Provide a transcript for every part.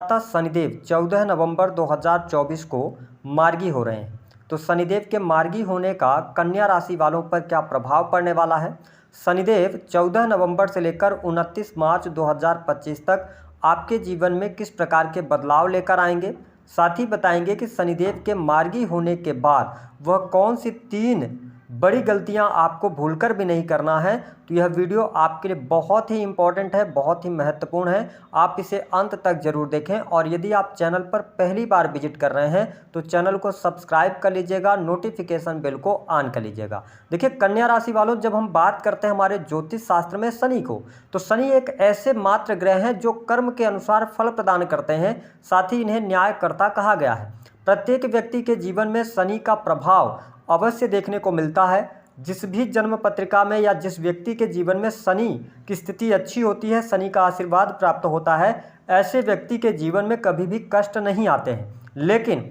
शनिदेव 14 नवंबर 2024 को मार्गी हो रहे हैं। तो शनिदेव के मार्गी होने का कन्या राशि वालों पर क्या प्रभाव पड़ने वाला है। शनिदेव 14 नवंबर से लेकर 29 मार्च 2025 तक आपके जीवन में किस प्रकार के बदलाव लेकर आएंगे। साथ ही बताएंगे कि शनिदेव के मार्गी होने के बाद वह कौन सी 3 बड़ी गलतियां आपको भूलकर भी नहीं करना है। तो यह वीडियो आपके लिए बहुत ही इंपॉर्टेंट है, बहुत ही महत्वपूर्ण है। आप इसे अंत तक जरूर देखें और यदि आप चैनल पर पहली बार विजिट कर रहे हैं तो चैनल को सब्सक्राइब कर लीजिएगा, नोटिफिकेशन बेल को ऑन कर लीजिएगा। देखिए कन्या राशि वालों, जब हम बात करते हैं हमारे ज्योतिष शास्त्र में शनि को, तो शनि एक ऐसे मात्र ग्रह हैं जो कर्म के अनुसार फल प्रदान करते हैं। साथ ही इन्हें न्यायकर्ता कहा गया है। प्रत्येक व्यक्ति के जीवन में शनि का प्रभाव अवश्य देखने को मिलता है। जिस भी जन्म पत्रिका में या जिस व्यक्ति के जीवन में शनि की स्थिति अच्छी होती है, शनि का आशीर्वाद प्राप्त होता है, ऐसे व्यक्ति के जीवन में कभी भी कष्ट नहीं आते हैं। लेकिन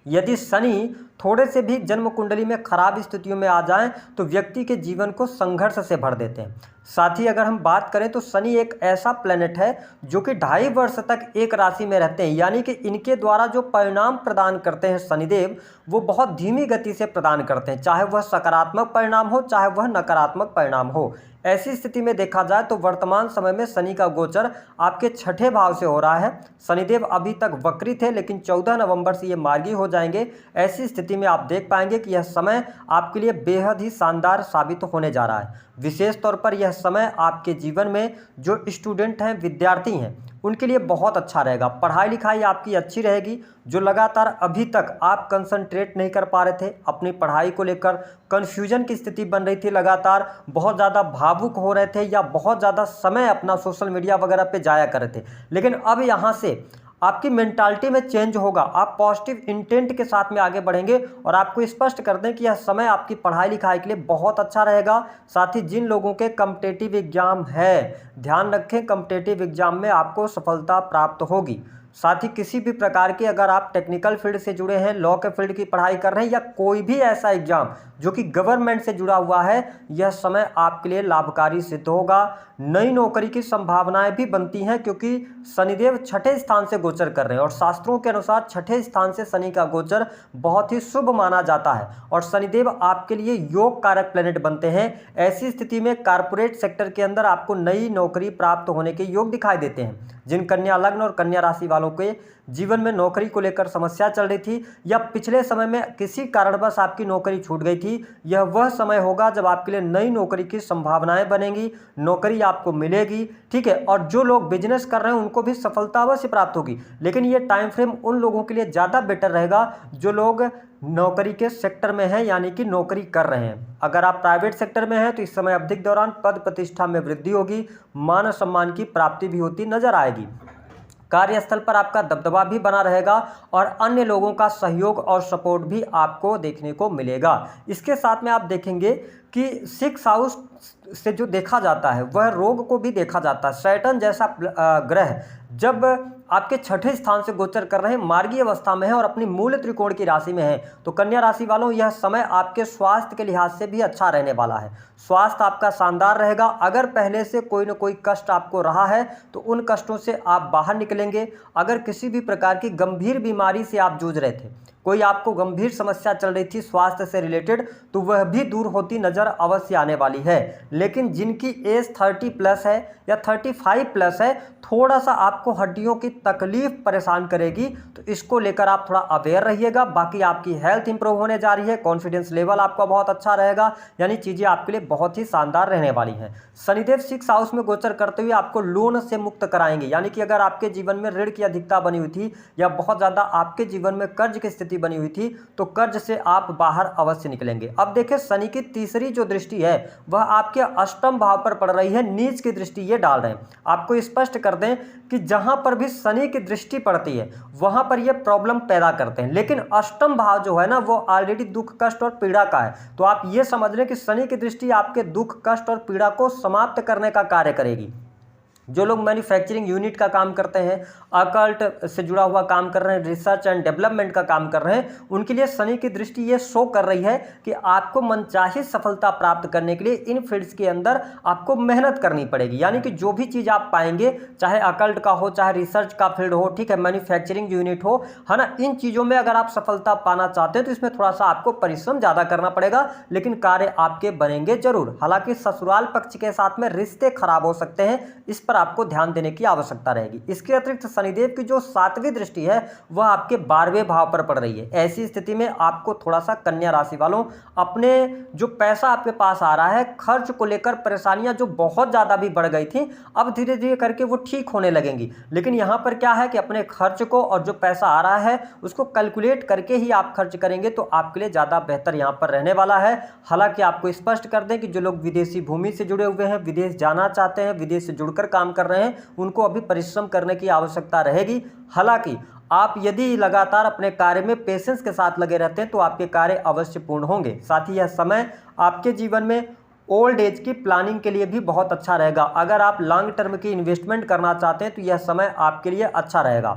यदि शनि थोड़े से भी जन्म कुंडली में खराब स्थितियों में आ जाएं तो व्यक्ति के जीवन को संघर्ष से भर देते हैं। साथ ही अगर हम बात करें तो शनि एक ऐसा प्लेनेट है जो कि 2.5 वर्ष तक एक राशि में रहते हैं, यानी कि इनके द्वारा जो परिणाम प्रदान करते हैं शनिदेव, वो बहुत धीमी गति से प्रदान करते हैं, चाहे वह सकारात्मक परिणाम हो चाहे वह नकारात्मक परिणाम हो। ऐसी स्थिति में देखा जाए तो वर्तमान समय में शनि का गोचर आपके 6ठे भाव से हो रहा है। शनिदेव अभी तक वक्री थे, लेकिन 14 नवंबर से ये मार्गी हो जाएंगे। ऐसी स्थिति में आप देख पाएंगे कि यह समय आपके लिए बेहद ही शानदार साबित होने जा रहा है। विशेष तौर पर यह समय आपके जीवन में जो स्टूडेंट हैं, विद्यार्थी हैं, उनके लिए बहुत अच्छा रहेगा। पढ़ाई लिखाई आपकी अच्छी रहेगी। जो लगातार अभी तक आप कंसंट्रेट नहीं कर पा रहे थे, अपनी पढ़ाई को लेकर कन्फ्यूजन की स्थिति बन रही थी, लगातार बहुत ज़्यादा भावुक हो रहे थे या बहुत ज़्यादा समय अपना सोशल मीडिया वगैरह पे जाया कर रहे थे, लेकिन अब यहाँ से आपकी मेंटालिटी में चेंज होगा। आप पॉजिटिव इंटेंट के साथ में आगे बढ़ेंगे और आपको स्पष्ट कर दें कि यह समय आपकी पढ़ाई लिखाई के लिए बहुत अच्छा रहेगा। साथ ही जिन लोगों के कॉम्पिटिटिव एग्जाम है, ध्यान रखें कॉम्पिटिटिव एग्जाम में आपको सफलता प्राप्त होगी। साथ ही किसी भी प्रकार के अगर आप टेक्निकल फील्ड से जुड़े हैं, लॉ के फील्ड की पढ़ाई कर रहे हैं या कोई भी ऐसा एग्जाम जो कि गवर्नमेंट से जुड़ा हुआ है, यह समय आपके लिए लाभकारी सिद्ध होगा। नई नौकरी की संभावनाएं भी बनती हैं क्योंकि शनिदेव 6ठे स्थान से गोचर कर रहे हैं और शास्त्रों के अनुसार 6ठे स्थान से शनि का गोचर बहुत ही शुभ माना जाता है और शनिदेव आपके लिए योग कारक प्लेनेट बनते हैं। ऐसी स्थिति में कारपोरेट सेक्टर के अंदर आपको नई नौकरी प्राप्त होने के योग दिखाई देते हैं। जिन कन्या लग्न और कन्या राशि वालों के जीवन में नौकरी को लेकर समस्या चल रही थी या पिछले समय में किसी कारणवश आपकी नौकरी छूट गई थी, यह वह समय होगा जब आपके लिए नई नौकरी की संभावनाएं बनेंगी, नौकरी आपको मिलेगी। ठीक है, और जो लोग बिजनेस कर रहे हैं उनको भी सफलता अवश्य प्राप्त होगी, लेकिन ये टाइम फ्रेम उन लोगों के लिए ज़्यादा बेटर रहेगा जो लोग नौकरी के सेक्टर में हैं, यानी कि नौकरी कर रहे हैं। अगर आप प्राइवेट सेक्टर में हैं तो इस समय अवधि के दौरान पद प्रतिष्ठा में वृद्धि होगी, मान सम्मान की प्राप्ति भी होती नजर आएगी। कार्यस्थल पर आपका दबदबा भी बना रहेगा और अन्य लोगों का सहयोग और सपोर्ट भी आपको देखने को मिलेगा। इसके साथ में आप देखेंगे कि 6 हाउस से जो देखा जाता है वह रोग को भी देखा जाता है। सैटर्न जैसा ग्रह जब आपके 6ठे स्थान से गोचर कर रहे हैं, मार्गी अवस्था में है और अपनी मूल त्रिकोण की राशि में है, तो कन्या राशि वालों यह समय आपके स्वास्थ्य के लिहाज से भी अच्छा रहने वाला है। स्वास्थ्य आपका शानदार रहेगा। अगर पहले से कोई न कोई कष्ट आपको रहा है तो उन कष्टों से आप बाहर निकलेंगे। अगर किसी भी प्रकार की गंभीर बीमारी से आप जूझ रहे थे, कोई आपको गंभीर समस्या चल रही थी स्वास्थ्य से रिलेटेड, तो वह भी दूर होती नजर अवश्य आने वाली है। लेकिन जिनकी एज 30+ है या 35+ है, थोड़ा सा आपको हड्डियों की तकलीफ परेशान करेगी, तो इसको लेकर आप थोड़ा अवेयर रहिएगा। बाकी आपकी हेल्थ इंप्रूव होने जा रही है, कॉन्फिडेंस लेवल आपका बहुत अच्छा रहेगा, यानी चीज़ें आपके लिए बहुत ही शानदार रहने वाली हैं। शनिदेव 6 हाउस में गोचर करते हुए आपको लोन से मुक्त कराएंगे, यानी कि अगर आपके जीवन में ऋण की अधिकता बनी हुई थी या बहुत ज़्यादा आपके जीवन में कर्ज की स्थिति बनी हुई थी, तो कर्ज से आप बाहर अवश्य निकलेंगे। अब देखिए शनि की तीसरी जो दृष्टि है वह आपके अष्टम भाव पर पड़ रही है, नीच की दृष्टि ये डाल रहे हैं। आपको स्पष्ट कर दें कि जहां पर भी शनि की दृष्टि पड़ती है वहां पर ये प्रॉब्लम पैदा करते हैं, लेकिन अष्टम भाव जो है ना वो ऑलरेडी दुख कष्ट और पीड़ा का है। तो आप ये समझ लें कि शनि की दृष्टि आपके दुख कष्ट और पीड़ा को समाप्त करने का कार्य करेगी। जो लोग मैन्युफैक्चरिंग यूनिट का काम करते हैं, अकल्ट से जुड़ा हुआ काम कर रहे हैं, रिसर्च एंड डेवलपमेंट का काम कर रहे हैं, उनके लिए शनि की दृष्टि ये शो कर रही है कि आपको मनचाही सफलता प्राप्त करने के लिए इन फील्ड्स के अंदर आपको मेहनत करनी पड़ेगी। यानी कि जो भी चीज़ आप पाएंगे, चाहे अकल्ट का हो, चाहे रिसर्च का फील्ड हो, ठीक है, मैन्युफैक्चरिंग यूनिट हो, है ना, इन चीज़ों में अगर आप सफलता पाना चाहते हैं तो इसमें थोड़ा सा आपको परिश्रम ज़्यादा करना पड़ेगा, लेकिन कार्य आपके बनेंगे जरूर। हालांकि ससुराल पक्ष के साथ में रिश्ते खराब हो सकते हैं, इस पर आपको ध्यान देने की आवश्यकता रहेगी। इसके अतिरिक्त शनिदेव की जो 7वीं दृष्टि है वह आपके 12वें भाव पर पड़ रही है। ऐसी स्थिति में आपको थोड़ा सा कन्या राशि वालों अपने जो पैसा आपके पास आ रहा है, खर्च को लेकर परेशानियां जो बहुत ज्यादा भी बढ़ गई थी, अब धीरे धीरे करके वो ठीक होने लगेंगी। लेकिन यहां पर क्या है कि अपने खर्च को और जो पैसा आ रहा है उसको कैलकुलेट करके ही आप खर्च करेंगे तो आपके लिए ज्यादा बेहतर यहां पर रहने वाला है। हालांकि आपको स्पष्ट कर दें कि जो लोग विदेशी भूमि से जुड़े हुए हैं, विदेश जाना चाहते हैं, विदेश से जुड़कर काम कर रहे हैं, उनको अभी परिश्रम करने की आवश्यकता रहेगी। हालांकि आप यदि लगातार अपने कार्य में पेशेंस के साथ लगे रहते हैं तो आपके कार्य अवश्य पूर्ण होंगे। साथ ही यह समय आपके जीवन में ओल्ड एज की प्लानिंग के लिए भी बहुत अच्छा रहेगा। अगर आप लॉन्ग टर्म की इन्वेस्टमेंट करना चाहते हैं तो यह समय आपके लिए अच्छा रहेगा।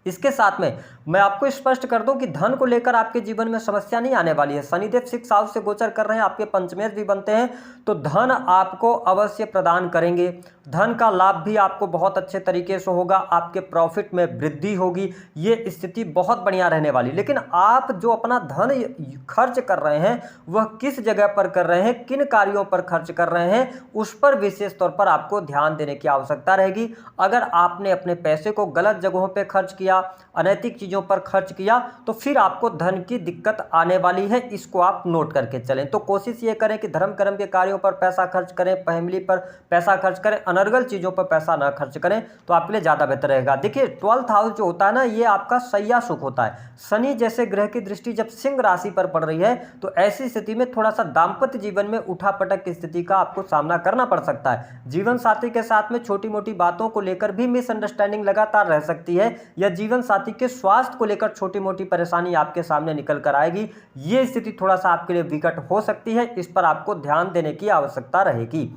इसके साथ में मैं आपको स्पष्ट कर दूं कि धन को लेकर आपके जीवन में समस्या नहीं आने वाली है। शनिदेव 6 हाउस से गोचर कर रहे हैं, आपके पंचमेश भी बनते हैं, तो धन आपको अवश्य प्रदान करेंगे। धन का लाभ भी आपको बहुत अच्छे तरीके से होगा, आपके प्रॉफिट में वृद्धि होगी, ये स्थिति बहुत बढ़िया रहने वाली। लेकिन आप जो अपना धन खर्च कर रहे हैं वह किस जगह पर कर रहे हैं, किन कार्यों पर खर्च कर रहे हैं, उस पर विशेष तौर पर आपको ध्यान देने की आवश्यकता रहेगी। अगर आपने अपने पैसे को गलत जगहों पर खर्च किया, अनैतिक चीजों पर खर्च किया, तो फिर आपको धन की दिक्कत आने वाली है। इसको आप नोट करके चलें। तो कोशिश ये करें कि धर्म कर्म के कार्यों पर पैसा खर्च करें, फैमिली पर पैसा खर्च करें, अनर्गल चीजों पर पैसा ना खर्च करें, तो आपके लिए ज्यादा बेहतर रहेगा। देखिए 12th हाउस जो होता है ना, ये आपका सैया सुख होता है। शनि जैसे ग्रह की दृष्टि जब सिंह राशि पर पड़ रही है तो ऐसी स्थिति में थोड़ा सा दाम्पत्य जीवन में उठापटक की स्थिति का आपको सामना करना पड़ सकता है। जीवन साथी के साथ में छोटी मोटी बातों को लेकर भी मिसअंडरस्टैंडिंग लगातार रह सकती है, या जीवन साथी के स्वास्थ्य को लेकर छोटी मोटी परेशानी आपके सामने निकल कर आएगी। ये स्थिति थोड़ा सा आपके लिए विकट हो सकती है, इस पर आपको ध्यान देने की आवश्यकता रहेगी।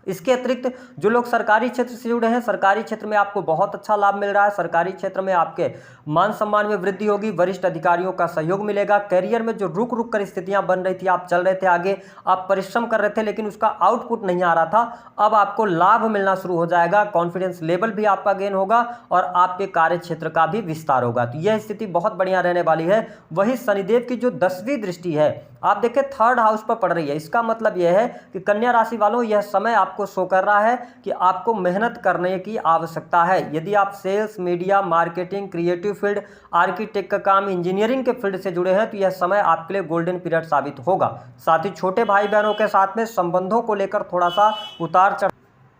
इसके अतिरिक्त जो लोग सरकारी क्षेत्र से जुड़े हैं, सरकारी क्षेत्र में आपको बहुत अच्छा लाभ मिल रहा है। सरकारी क्षेत्र में आपके मान सम्मान में वृद्धि होगी, वरिष्ठ अधिकारियों का सहयोग मिलेगा। कैरियर में जो रुक रुक कर स्थितियां बन रही थी, आप चल रहे थे आगे, आप परिश्रम कर रहे थे लेकिन उसका आउटपुट नहीं आ रहा था, अब आपको लाभ मिलना शुरू हो जाएगा। कॉन्फिडेंस लेवल भी आपका गेन होगा और आपके कार्य क्षेत्र का भी विस्तार होगा। तो यह स्थिति बहुत बढ़िया रहने वाली है। वही शनिदेव की जो 10वीं दृष्टि है आप देखें 3rd हाउस पर पड़ रही है। इसका मतलब यह है कि कन्या राशि वालों, यह समय आपको शो कर रहा है कि आपको मेहनत करने की आवश्यकता है। यदि आप sales, media, marketing, creative field, architect का काम, इंजीनियरिंग के फील्ड से जुड़े हैं तो यह समय आपके लिए गोल्डन पीरियड साबित होगा। साथ ही छोटे भाई बहनों के साथ में संबंधों को लेकर थोड़ा सा उतार चढ़ाव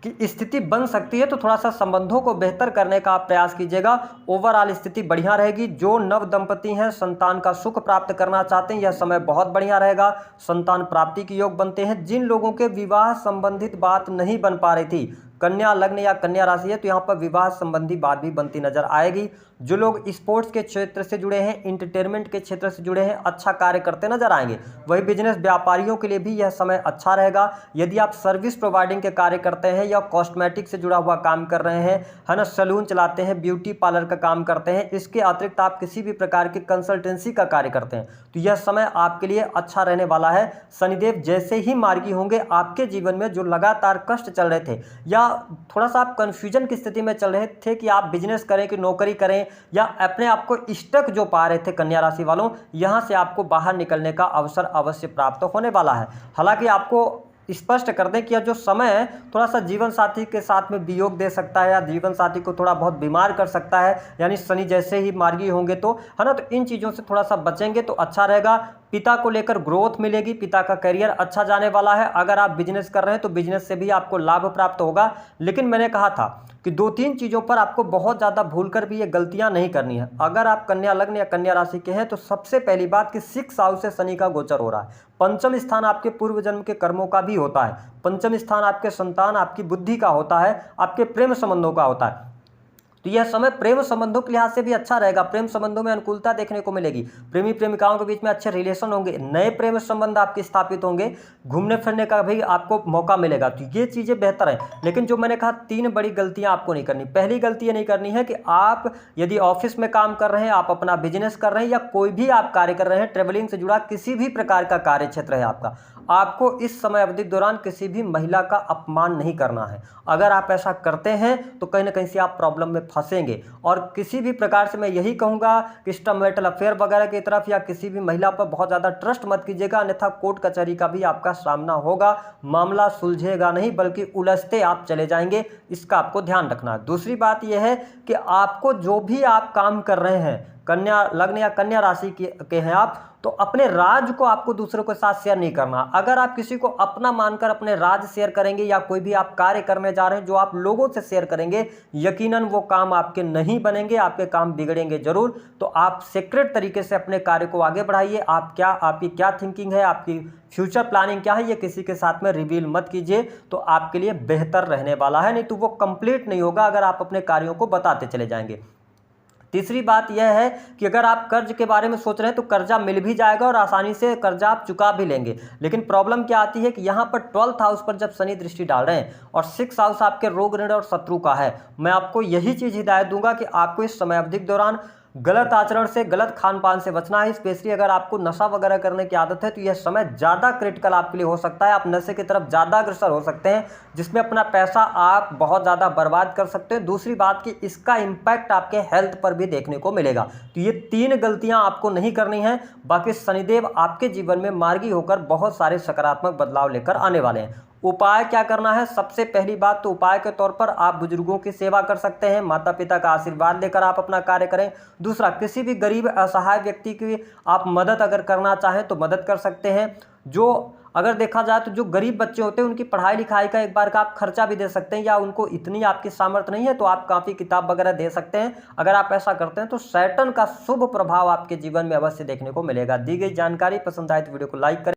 की स्थिति बन सकती है, तो थोड़ा सा संबंधों को बेहतर करने का आप प्रयास कीजिएगा। ओवरऑल स्थिति बढ़िया रहेगी। जो नव दंपति हैं, संतान का सुख प्राप्त करना चाहते हैं, यह समय बहुत बढ़िया रहेगा। संतान प्राप्ति के योग बनते हैं। जिन लोगों के विवाह संबंधित बात नहीं बन पा रही थी, कन्या लग्न या कन्या राशि है, तो यहाँ पर विवाह संबंधी बात भी बनती नजर आएगी। जो लोग स्पोर्ट्स के क्षेत्र से जुड़े हैं, इंटरटेनमेंट के क्षेत्र से जुड़े हैं, अच्छा कार्य करते नजर आएंगे। वही बिजनेस व्यापारियों के लिए भी यह समय अच्छा रहेगा। यदि आप सर्विस प्रोवाइडिंग के कार्य करते हैं या कॉस्मेटिक से जुड़ा हुआ काम कर रहे हैं, है ना, सैलून चलाते हैं, ब्यूटी पार्लर का काम करते हैं, इसके अतिरिक्त आप किसी भी प्रकार की कंसल्टेंसी का कार्य करते हैं, तो यह समय आपके लिए अच्छा रहने वाला है। शनिदेव जैसे ही मार्गी होंगे, आपके जीवन में जो लगातार कष्ट चल रहे थे या थोड़ा सा आप कंफ्यूजन की स्थिति में चल रहे थे कि आप बिजनेस करें कि नौकरी करें, या अपने आप को स्टक जो पा रहे थे कन्या राशि वालों, यहां से आपको बाहर निकलने का अवसर अवश्य प्राप्त होने वाला है। हालांकि आपको स्पष्ट कर दें कि यह जो समय है थोड़ा सा जीवन साथी के साथ में वियोग दे सकता है या जीवन साथी को थोड़ा बहुत बीमार कर सकता है, यानी शनि जैसे ही मार्गी होंगे तो, है ना, तो इन चीज़ों से थोड़ा सा बचेंगे तो अच्छा रहेगा। पिता को लेकर ग्रोथ मिलेगी, पिता का करियर अच्छा जाने वाला है। अगर आप बिजनेस कर रहे हैं तो बिजनेस से भी आपको लाभ प्राप्त होगा। लेकिन मैंने कहा था कि 2-3 चीज़ों पर आपको बहुत ज़्यादा भूलकर भी ये गलतियां नहीं करनी है। अगर आप कन्या लग्न या कन्या राशि के हैं तो सबसे पहली बात कि 6 हाउस से शनि का गोचर हो रहा है। पंचम स्थान आपके पूर्व जन्म के कर्मों का भी होता है। पंचम स्थान आपके संतान, आपकी बुद्धि का होता है, आपके प्रेम संबंधों का होता है। तो यह समय प्रेम संबंधों के लिहाज से भी अच्छा रहेगा। प्रेम संबंधों में अनुकूलता देखने को मिलेगी, प्रेमी प्रेमिकाओं के बीच में अच्छे रिलेशन होंगे, नए प्रेम संबंध आपके स्थापित होंगे, घूमने फिरने का भी आपको मौका मिलेगा। तो ये चीज़ें बेहतर हैं। लेकिन जो मैंने कहा 3 बड़ी गलतियां आपको नहीं करनी। पहली गलती ये नहीं करनी है कि आप यदि ऑफिस में काम कर रहे हैं, आप अपना बिजनेस कर रहे हैं या कोई भी आप कार्य कर रहे हैं, ट्रेवलिंग से जुड़ा किसी भी प्रकार का कार्य क्षेत्र है आपका, आपको इस समय अवधि के दौरान किसी भी महिला का अपमान नहीं करना है। अगर आप ऐसा करते हैं तो कहीं ना कहीं से आप प्रॉब्लम में फंसेंगे। और किसी भी प्रकार से मैं यही कहूँगा कि एक्स्ट्रामैरिटल अफेयर वगैरह की तरफ या किसी भी महिला पर बहुत ज़्यादा ट्रस्ट मत कीजिएगा, अन्यथा कोर्ट कचहरी का भी आपका सामना होगा। मामला सुलझेगा नहीं बल्कि उलझते आप चले जाएंगे, इसका आपको ध्यान रखना है। दूसरी बात यह है कि आपको जो भी आप काम कर रहे हैं, कन्या लग्न या कन्या राशि के हैं आप, तो अपने राज को आपको दूसरों के साथ शेयर नहीं करना। अगर आप किसी को अपना मानकर अपने राज शेयर करेंगे या कोई भी आप कार्य करने जा रहे हैं जो आप लोगों से शेयर करेंगे, यकीनन वो काम आपके नहीं बनेंगे, आपके काम बिगड़ेंगे जरूर। तो आप सीक्रेट तरीके से अपने कार्य को आगे बढ़ाइए। आपकी क्या थिंकिंग है, आपकी फ्यूचर प्लानिंग क्या है, ये किसी के साथ में रिवील मत कीजिए, तो आपके लिए बेहतर रहने वाला है। नहीं तो वो कंप्लीट नहीं होगा अगर आप अपने कार्यों को बताते चले जाएंगे। तीसरी बात यह है कि अगर आप कर्ज के बारे में सोच रहे हैं तो कर्जा मिल भी जाएगा और आसानी से कर्जा आप चुका भी लेंगे। लेकिन प्रॉब्लम क्या आती है कि यहाँ पर 12th हाउस पर जब शनि दृष्टि डाल रहे हैं और 6th हाउस आपके रोग ऋण और शत्रु का है, मैं आपको यही चीज़ हिदायत दूंगा कि आपको इस समय अवधि के दौरान गलत आचरण से, गलत खान पान से बचना है। स्पेशली अगर आपको नशा वगैरह करने की आदत है तो यह समय ज़्यादा क्रिटिकल आपके लिए हो सकता है। आप नशे की तरफ ज़्यादा अग्रसर हो सकते हैं, जिसमें अपना पैसा आप बहुत ज़्यादा बर्बाद कर सकते हैं। दूसरी बात कि इसका इम्पैक्ट आपके हेल्थ पर भी देखने को मिलेगा। तो ये 3 गलतियां आपको नहीं करनी है। बाकी शनिदेव आपके जीवन में मार्गी होकर बहुत सारे सकारात्मक बदलाव लेकर आने वाले हैं। उपाय क्या करना है? सबसे पहली बात तो उपाय के तौर पर आप बुजुर्गों की सेवा कर सकते हैं, माता पिता का आशीर्वाद लेकर आप अपना कार्य करें। दूसरा, किसी भी गरीब असहाय व्यक्ति की आप मदद अगर करना चाहें तो मदद कर सकते हैं। जो अगर देखा जाए तो जो गरीब बच्चे होते हैं उनकी पढ़ाई लिखाई का एक बार का आप खर्चा भी दे सकते हैं, या उनको इतनी आपकी सामर्थ्य नहीं है तो आप काफ़ी किताब वगैरह दे सकते हैं। अगर आप ऐसा करते हैं तो सैटर्न का शुभ प्रभाव आपके जीवन में अवश्य देखने को मिलेगा। दी गई जानकारी पसंद आए तो वीडियो को लाइक करें।